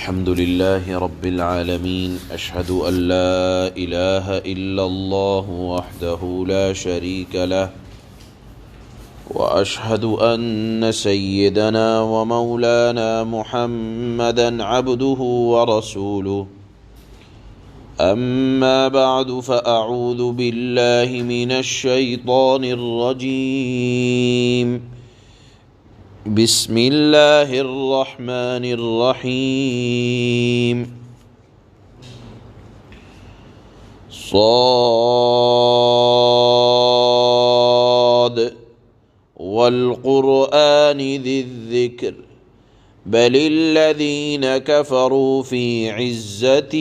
الحمد لله رب العالمين أشهد أن لا إله إلا الله وحده لا شريك له وأشهد أن سيدنا ومولانا محمدا عبده ورسوله أما بعد فأعوذ بالله من الشيطان الرجيم بسم الله الرحمن الرحيم صاد والقرآن ذي الذكر بل الذين كفروا في عزة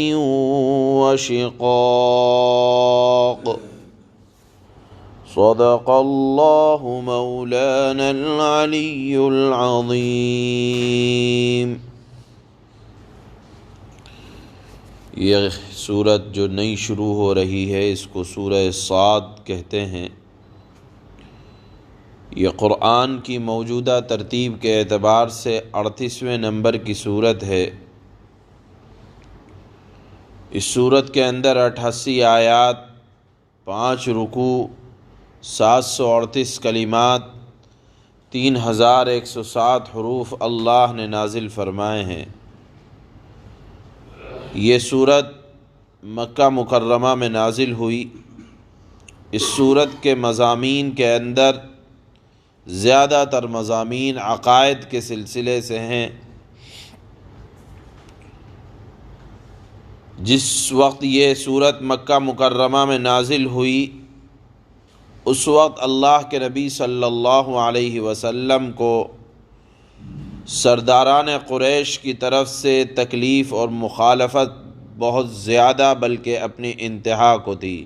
وشقاق صدق اللہ مولانا العلی العظیم۔ یہ سورت جو نئی شروع ہو رہی ہے اس کو سورہ صاد کہتے ہیں۔ یہ قرآن کی موجودہ ترتیب کے اعتبار سے 38ویں نمبر کی سورت ہے۔ اس سورت کے اندر 88 آیات، 5 رکوع، 738 کلمات، 3107 حروف اللہ نے نازل فرمائے ہیں۔ یہ سورت مکہ مکرمہ میں نازل ہوئی۔ اس سورت کے مضامین کے اندر زیادہ تر مضامین عقائد کے سلسلے سے ہیں۔ جس وقت یہ سورت مکہ مکرمہ میں نازل ہوئی اس وقت اللہ کے نبی صلی اللہ علیہ وسلم کو سرداران قریش کی طرف سے تکلیف اور مخالفت بہت زیادہ بلکہ اپنی انتہا کو تھی۔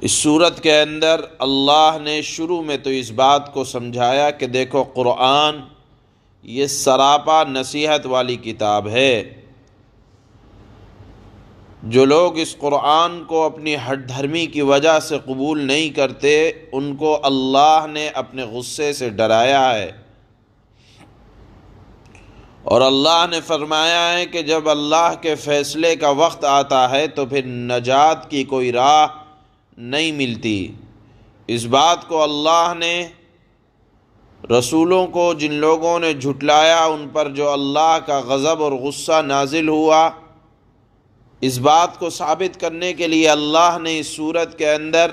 اس صورت کے اندر اللہ نے شروع میں تو اس بات کو سمجھایا کہ دیکھو قرآن یہ سراپا نصیحت والی کتاب ہے۔ جو لوگ اس قرآن کو اپنی ہٹ دھرمی کی وجہ سے قبول نہیں کرتے ان کو اللہ نے اپنے غصے سے ڈرایا ہے، اور اللہ نے فرمایا ہے کہ جب اللہ کے فیصلے کا وقت آتا ہے تو پھر نجات کی کوئی راہ نہیں ملتی۔ اس بات کو اللہ نے رسولوں کو جن لوگوں نے جھٹلایا ان پر جو اللہ کا غضب اور غصہ نازل ہوا، اس بات کو ثابت کرنے کے لیے اللہ نے اس صورت کے اندر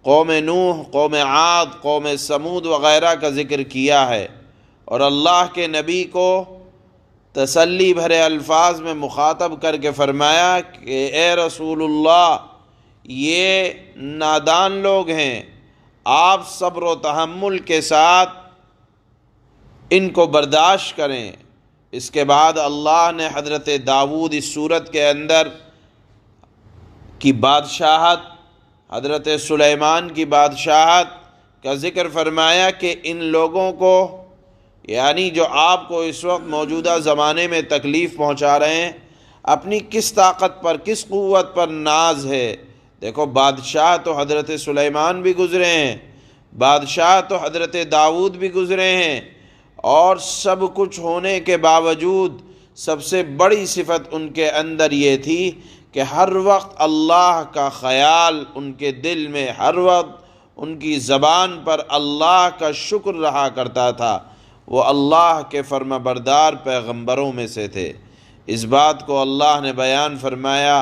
قوم نوح، قوم عاد، قوم سمود وغیرہ کا ذکر کیا ہے، اور اللہ کے نبی کو تسلی بھرے الفاظ میں مخاطب کر کے فرمایا کہ اے رسول اللہ یہ نادان لوگ ہیں، آپ صبر و تحمل کے ساتھ ان کو برداشت کریں۔ اس کے بعد اللہ نے حضرت داؤد اس صورت کے اندر کی بادشاہت، حضرت سلیمان کی بادشاہت کا ذکر فرمایا کہ ان لوگوں کو یعنی جو آپ کو اس وقت موجودہ زمانے میں تکلیف پہنچا رہے ہیں اپنی کس طاقت پر، کس قوت پر ناز ہے۔ دیکھو بادشاہ تو حضرت سلیمان بھی گزرے ہیں، بادشاہ تو حضرت داؤد بھی گزرے ہیں، اور سب کچھ ہونے کے باوجود سب سے بڑی صفت ان کے اندر یہ تھی کہ ہر وقت اللہ کا خیال ان کے دل میں، ہر وقت ان کی زبان پر اللہ کا شکر رہا کرتا تھا۔ وہ اللہ کے فرما بردار پیغمبروں میں سے تھے۔ اس بات کو اللہ نے بیان فرمایا۔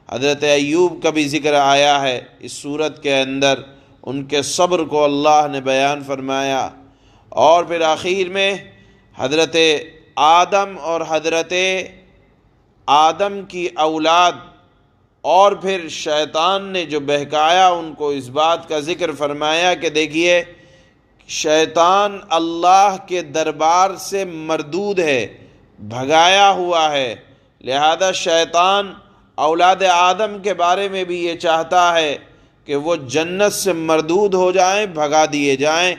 حضرت ایوب کا بھی ذکر آیا ہے اس صورت کے اندر، ان کے صبر کو اللہ نے بیان فرمایا۔ اور پھر آخر میں حضرت آدم اور حضرت آدم کی اولاد اور پھر شیطان نے جو بہکایا ان کو اس بات کا ذکر فرمایا کہ دیکھیے شیطان اللہ کے دربار سے مردود ہے، بھگایا ہوا ہے، لہذا شیطان اولاد آدم کے بارے میں بھی یہ چاہتا ہے کہ وہ جنت سے مردود ہو جائیں، بھگا دیے جائیں۔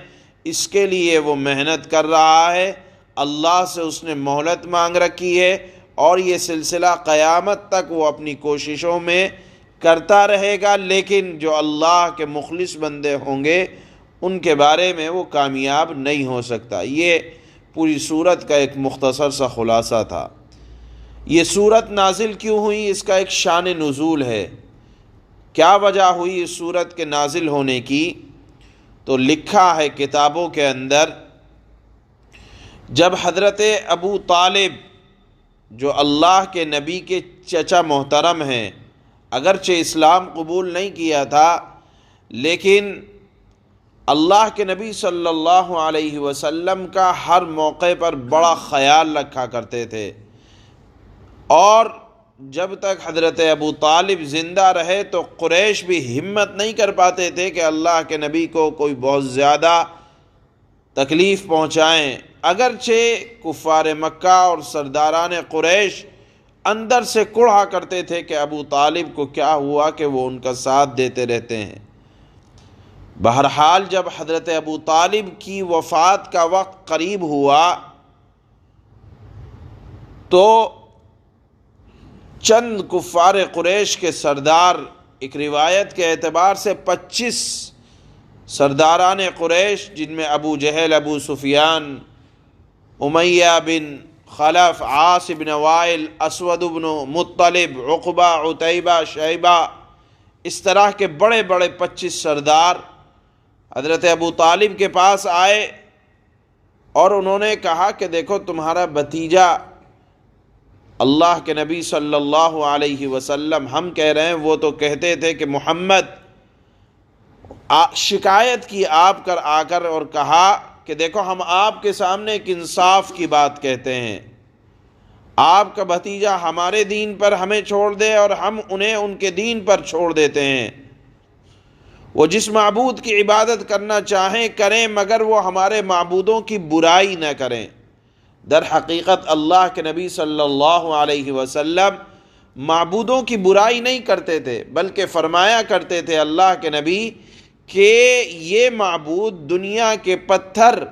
اس کے لیے وہ محنت کر رہا ہے، اللہ سے اس نے مہلت مانگ رکھی ہے، اور یہ سلسلہ قیامت تک وہ اپنی کوششوں میں کرتا رہے گا، لیکن جو اللہ کے مخلص بندے ہوں گے ان کے بارے میں وہ کامیاب نہیں ہو سکتا۔ یہ پوری صورت کا ایک مختصر سا خلاصہ تھا۔ یہ صورت نازل کیوں ہوئی، اس کا ایک شان نزول ہے، کیا وجہ ہوئی اس صورت کے نازل ہونے کی؟ تو لکھا ہے کتابوں کے اندر، جب حضرت ابو طالب جو اللہ کے نبی کے چچا محترم ہیں، اگرچہ اسلام قبول نہیں کیا تھا لیکن اللہ کے نبی صلی اللہ علیہ وسلم کا ہر موقع پر بڑا خیال رکھا کرتے تھے، اور جب تک حضرت ابو طالب زندہ رہے تو قریش بھی ہمت نہیں کر پاتے تھے کہ اللہ کے نبی کو کوئی بہت زیادہ تکلیف پہنچائیں، اگرچہ کفار مکہ اور سرداران قریش اندر سے کڑھا کرتے تھے کہ ابو طالب کو کیا ہوا کہ وہ ان کا ساتھ دیتے رہتے ہیں۔ بہرحال جب حضرت ابو طالب کی وفات کا وقت قریب ہوا تو چند کفار قریش کے سردار، ایک روایت کے اعتبار سے 25 سرداران قریش، جن میں ابو جہل، ابو سفیان، امیہ بن خلف، عاص بن وائل، اسود بن مطلب، عقبہ، عتیبہ، شیبہ، اس طرح کے بڑے بڑے 25 سردار حضرت ابو طالب کے پاس آئے اور انہوں نے کہا کہ دیکھو تمہارا بھتیجا اللہ کے نبی صلی اللہ علیہ وسلم، ہم کہہ رہے ہیں، وہ تو کہتے تھے کہ محمد، شکایت کی آپ آ کر اور کہا کہ دیکھو ہم آپ کے سامنے ایک انصاف کی بات کہتے ہیں، آپ کا بھتیجا ہمارے دین پر ہمیں چھوڑ دے اور ہم انہیں ان کے دین پر چھوڑ دیتے ہیں، وہ جس معبود کی عبادت کرنا چاہیں کریں مگر وہ ہمارے معبودوں کی برائی نہ کریں۔ در حقیقت اللہ کے نبی صلی اللہ علیہ وسلم معبودوں کی برائی نہیں کرتے تھے، بلکہ فرمایا کرتے تھے اللہ کے نبی کہ یہ معبود دنیا کے پتھر،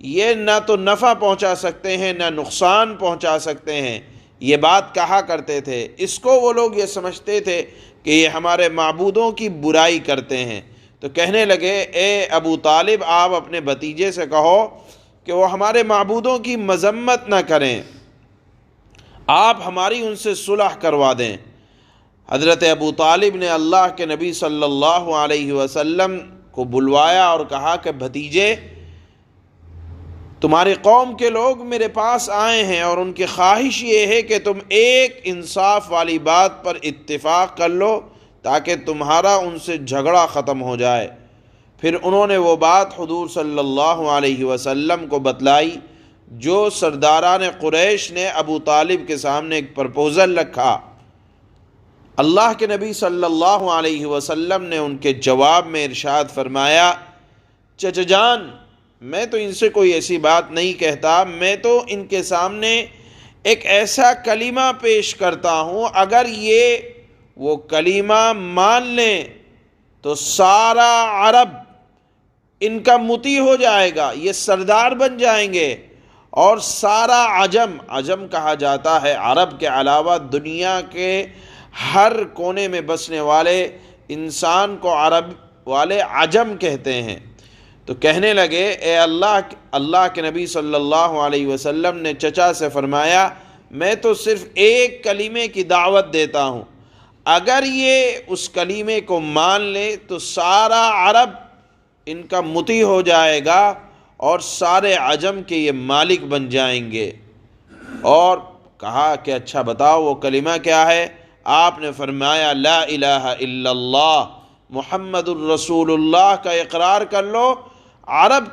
یہ نہ تو نفع پہنچا سکتے ہیں نہ نقصان پہنچا سکتے ہیں، یہ بات کہا کرتے تھے۔ اس کو وہ لوگ یہ سمجھتے تھے کہ یہ ہمارے معبودوں کی برائی کرتے ہیں، تو کہنے لگے اے ابو طالب، آپ اپنے بھتیجے سے کہو کہ وہ ہمارے معبودوں کی مذمت نہ کریں، آپ ہماری ان سے صلح کروا دیں۔ حضرت ابو طالب نے اللہ کے نبی صلی اللہ علیہ وسلم کو بلوایا اور کہا کہ بھتیجے، تمہاری قوم کے لوگ میرے پاس آئے ہیں اور ان کی خواہش یہ ہے کہ تم ایک انصاف والی بات پر اتفاق کر لو تاکہ تمہارا ان سے جھگڑا ختم ہو جائے۔ پھر انہوں نے وہ بات حضور صلی اللہ علیہ وسلم کو بتلائی جو سرداران قریش نے ابو طالب کے سامنے ایک پرپوزل رکھا۔ اللہ کے نبی صلی اللہ علیہ وسلم نے ان کے جواب میں ارشاد فرمایا، چچا جان، میں تو ان سے کوئی ایسی بات نہیں کہتا، میں تو ان کے سامنے ایک ایسا کلمہ پیش کرتا ہوں، اگر یہ وہ کلمہ مان لیں تو سارا عرب ان کا مطیع ہو جائے گا، یہ سردار بن جائیں گے، اور سارا عجم کہا جاتا ہے عرب کے علاوہ دنیا کے ہر کونے میں بسنے والے انسان کو عرب والے عجم کہتے ہیں۔ تو کہنے لگے اے اللہ کے نبی صلی اللہ علیہ وسلم نے چچا سے فرمایا، میں تو صرف ایک کلمے کی دعوت دیتا ہوں، اگر یہ اس کلمے کو مان لے تو سارا عرب ان کا مطیع ہو جائے گا اور سارے عجم کے یہ مالک بن جائیں گے۔ اور کہا کہ اچھا بتاؤ وہ کلمہ کیا ہے؟ آپ نے فرمایا لا الہ الا اللہ محمد الرسول اللہ کا اقرار کر لو، عرب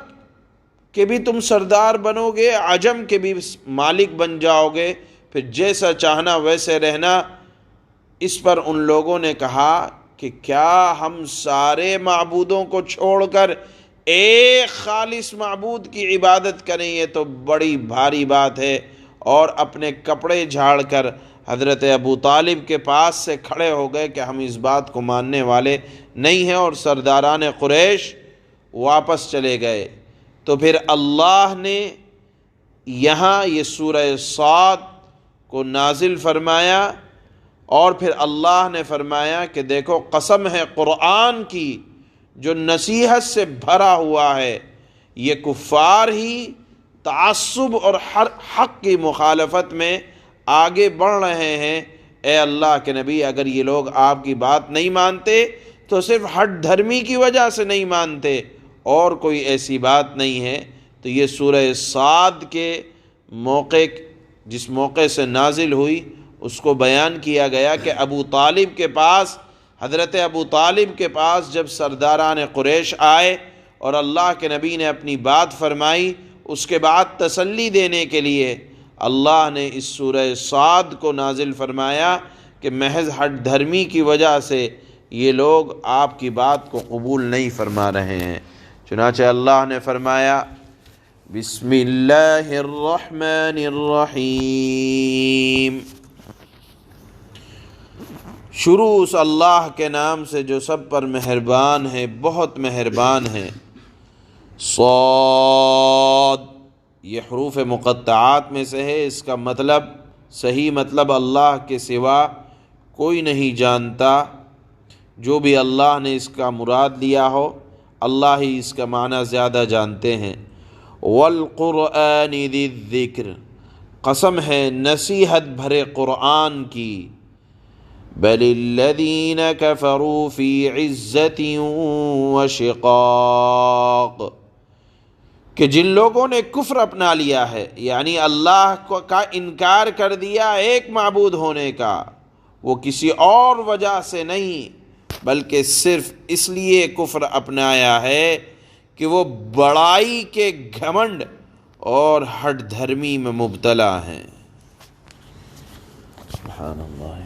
کے بھی تم سردار بنو گے، عجم کے بھی مالک بن جاؤ گے، پھر جیسا چاہنا ویسے رہنا۔ اس پر ان لوگوں نے کہا کہ کیا ہم سارے معبودوں کو چھوڑ کر ایک خالص معبود کی عبادت کریں؟ یہ تو بڑی بھاری بات ہے، اور اپنے کپڑے جھاڑ کر حضرت ابو طالب کے پاس سے کھڑے ہو گئے کہ ہم اس بات کو ماننے والے نہیں ہیں، اور سرداران قریش واپس چلے گئے۔ تو پھر اللہ نے یہاں یہ سورہ صاد کو نازل فرمایا، اور پھر اللہ نے فرمایا کہ دیکھو قسم ہے قرآن کی جو نصیحت سے بھرا ہوا ہے، یہ کفار ہی تعصب اور حق کی مخالفت میں آگے بڑھ رہے ہیں۔ اے اللہ کے نبی، اگر یہ لوگ آپ کی بات نہیں مانتے تو صرف ہٹ دھرمی کی وجہ سے نہیں مانتے، اور کوئی ایسی بات نہیں ہے۔ تو یہ سورہ صاد کے موقع، جس موقع سے نازل ہوئی، اس کو بیان کیا گیا کہ ابو طالب کے پاس، حضرت ابو طالب کے پاس جب سرداران قریش آئے اور اللہ کے نبی نے اپنی بات فرمائی، اس کے بعد تسلی دینے کے لیے اللہ نے اس سورہ صاد کو نازل فرمایا کہ محض ہٹ دھرمی کی وجہ سے یہ لوگ آپ کی بات کو قبول نہیں فرما رہے ہیں۔ چنانچہ اللہ نے فرمایا بسم اللہ الرحمن الرحیم، شروع اس اللہ کے نام سے جو سب پر مہربان ہے، بہت مہربان ہے۔ صاد، یہ حروف مقطعات میں سے ہے، اس کا مطلب، صحیح مطلب اللہ کے سوا کوئی نہیں جانتا۔ جو بھی اللہ نے اس کا مراد لیا ہو، اللہ ہی اس کا معنی زیادہ جانتے ہیں۔ والقرآن ذی الذکر، قسم ہے نصیحت بھرے قرآن کی۔ بل الذین کفروا فی عزت وشقاق، کہ جن لوگوں نے کفر اپنا لیا ہے، یعنی اللہ کا انکار کر دیا ایک معبود ہونے کا، وہ کسی اور وجہ سے نہیں بلکہ صرف اس لیے کفر اپنایا ہے کہ وہ بڑائی کے گھمنڈ اور ہٹ دھرمی میں مبتلا ہیں۔ سبحان اللہ۔